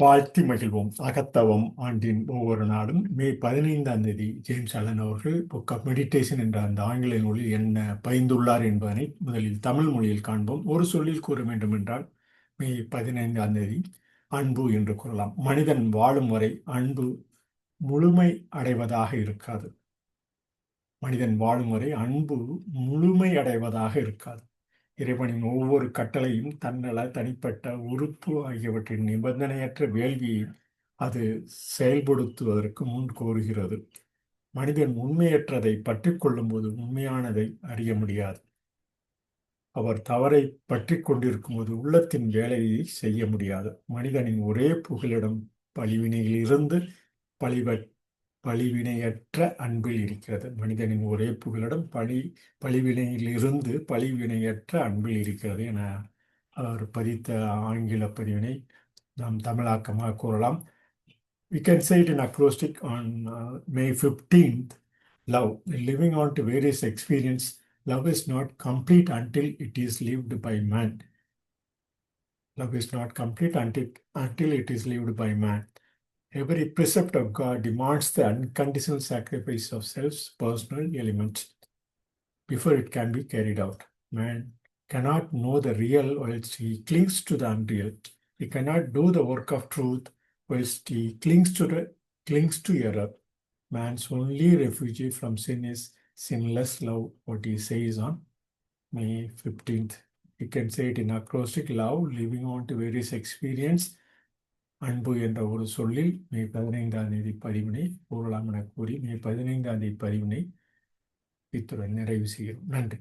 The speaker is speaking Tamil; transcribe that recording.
வாழ்த்தி மகிழ்வோம். அகத்தவம் ஆண்டின் ஒவ்வொரு நாளும் மே 15ஆம் தேதி ஜேம்ஸ் அலன் அவர்கள் புக் ஆஃப் மெடிடேஷன் என்ற அந்த ஆங்கில நூலில் என்ன பயிந்துள்ளார் என்பதனை முதலில் தமிழ் மொழியில் காண்போம். ஒரு சொல்லில் கூற வேண்டும் என்றால் மே 15ஆம் தேதி அன்பு என்று கூறலாம். மனிதன் வாழும் வரை அன்பு முழுமை அடைவதாக இருக்காது. மனிதன் வாழும் வரை அன்பு முழுமை அடைவதாக இருக்காது. இறைவனின் ஒவ்வொரு கட்டளையும் தன்னல தனிப்பட்ட உறுப்பு ஆகியவற்றின் நிபந்தனையற்ற வேள்வியை அது செயல்படுத்துவதற்கு முன் கோருகிறது. மனிதன் உண்மையற்றதை பற்றி கொள்ளும்போது உண்மையானதை அறிய முடியாது. அவர் தவறை பற்றி கொண்டிருக்கும்போது உள்ளத்தின் வேலையை செய்ய முடியாது. மனிதனின் ஒரே புகலிடம் பழிவினையிலிருந்து பழிவ பழிவினையற்ற அன்பில் இருக்கிறது. மனிதனின் ஒரே புகலிடம் பழிவினையிலிருந்து பழிவினையற்ற அன்பில் இருக்கிறது என அவர் பதித்த ஆங்கில பதிவினை நாம் தமிழாக்கமாக கூறலாம். We can say it in acrostic on May 15th. Love, living on to various experience. Love is not complete until it is lived by man. Love is not complete until it is lived by man. Every precept of God demands the unconditional sacrifice of self's personal elements before it can be carried out. Man cannot know the real whilst he clings to the unreal. He cannot do the work of truth whilst he clings to error. Man's only refuge from sin is sinless love, what he says on May 15th. You can say it in acrostic: love, living on to various experience. அன்பு என்ற ஒரு சொல்லில் மே 15ஆம் தேதி பதிவினை கூறலாம் என கூறி மே 15ஆம் தேதி பதிவினை இத்துடன் நிறைவு செய்கிறோம். நன்றி.